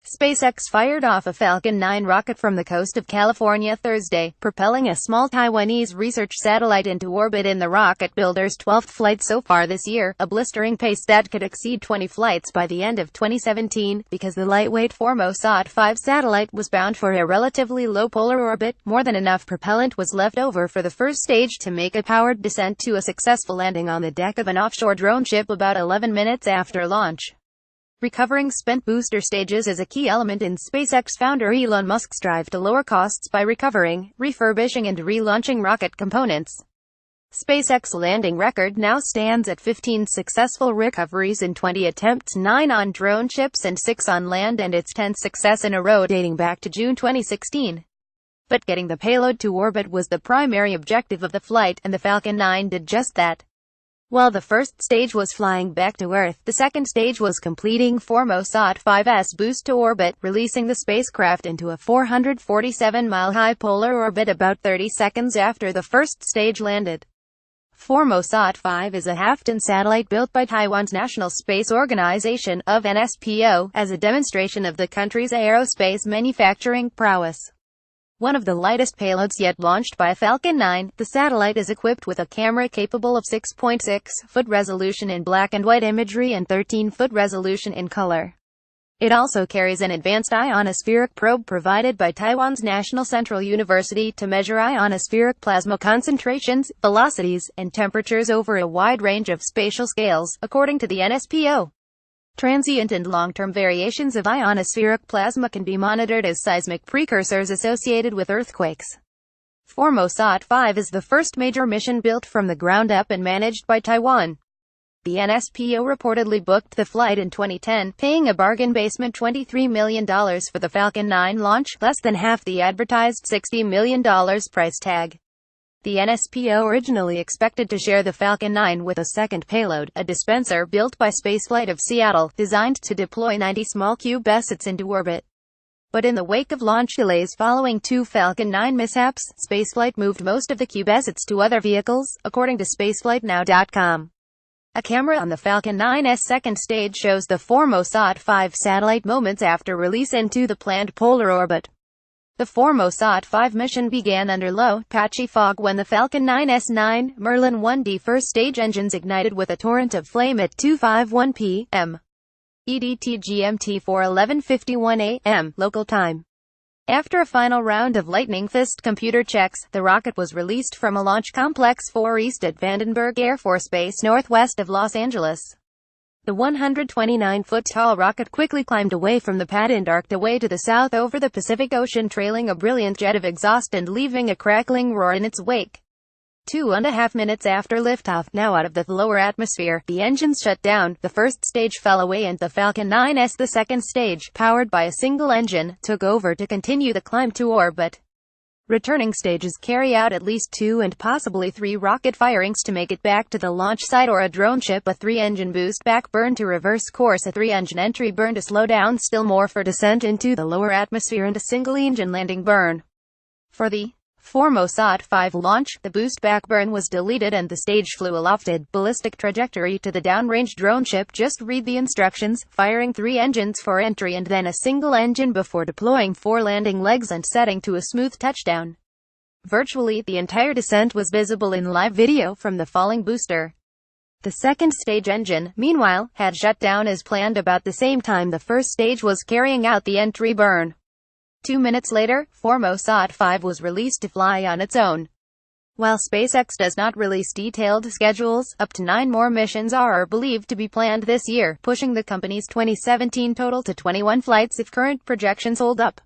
SpaceX fired off a Falcon 9 rocket from the coast of California Thursday, propelling a small Taiwanese research satellite into orbit in the rocket builder's 12th flight so far this year, a blistering pace that could exceed 20 flights by the end of 2017, because the lightweight Formosat 5 satellite was bound for a relatively low polar orbit. More than enough propellant was left over for the first stage to make a powered descent to a successful landing on the deck of an offshore drone ship about 11 minutes after launch. Recovering spent booster stages is a key element in SpaceX founder Elon Musk's drive to lower costs by recovering, refurbishing and relaunching rocket components. SpaceX landing record now stands at 15 successful recoveries in 20 attempts, 9 on drone ships and 6 on land, and its 10th success in a row dating back to June 2016. But getting the payload to orbit was the primary objective of the flight, and the Falcon 9 did just that. While the first stage was flying back to Earth, the second stage was completing Formosat 5's boost to orbit, releasing the spacecraft into a 447-mile-high polar orbit about 30 seconds after the first stage landed. Formosat 5 is a half-ton satellite built by Taiwan's National Space Organization, of NSPO, as a demonstration of the country's aerospace manufacturing prowess. One of the lightest payloads yet launched by a Falcon 9, the satellite is equipped with a camera capable of 6.6-foot resolution in black and white imagery and 13-foot resolution in color. It also carries an advanced ionospheric probe provided by Taiwan's National Central University to measure ionospheric plasma concentrations, velocities, and temperatures over a wide range of spatial scales, according to the NSPO. Transient and long-term variations of ionospheric plasma can be monitored as seismic precursors associated with earthquakes. Formosat 5 is the first major mission built from the ground up and managed by Taiwan. The NSPO reportedly booked the flight in 2010, paying a bargain basement $23 million for the Falcon 9 launch, less than half the advertised $60 million price tag. The NSPO originally expected to share the Falcon 9 with a second payload, a dispenser built by Spaceflight of Seattle, designed to deploy 90 small CubeSats into orbit. But in the wake of launch delays following 2 Falcon 9 mishaps, Spaceflight moved most of the CubeSats to other vehicles, according to SpaceflightNow.com. A camera on the Falcon 9's second stage shows the Formosat 5 satellite moments after release into the planned polar orbit. The Formosat 5 mission began under low, patchy fog when the Falcon 9's 9 Merlin 1D first stage engines ignited with a torrent of flame at 2:51 p.m. EDT GMT for 11:51 a.m. local time. After a final round of lightning fist computer checks, the rocket was released from a launch complex 4 east at Vandenberg Air Force Base northwest of Los Angeles. The 129-foot-tall rocket quickly climbed away from the pad and arced away to the south over the Pacific Ocean, trailing a brilliant jet of exhaust and leaving a crackling roar in its wake. 2.5 minutes after liftoff, now out of the lower atmosphere, the engines shut down, the first stage fell away and the Falcon 9's the second stage, powered by a single engine, took over to continue the climb to orbit. Returning stages carry out at least 2 and possibly 3 rocket firings to make it back to the launch site or a drone ship, a 3-engine boost back burn to reverse course, a 3-engine entry burn to slow down still more for descent into the lower atmosphere, and a single-engine landing burn. For the Formosat 5 launch, the boost back burn was deleted and the stage flew a lofted, ballistic trajectory to the downrange drone ship. Just read the instructions, firing 3 engines for entry and then a single engine before deploying 4 landing legs and setting to a smooth touchdown. Virtually the entire descent was visible in live video from the falling booster. The second stage engine, meanwhile, had shut down as planned about the same time the first stage was carrying out the entry burn. 2 minutes later, Formosat 5 was released to fly on its own. While SpaceX does not release detailed schedules, up to 9 more missions are believed to be planned this year, pushing the company's 2017 total to 21 flights if current projections hold up.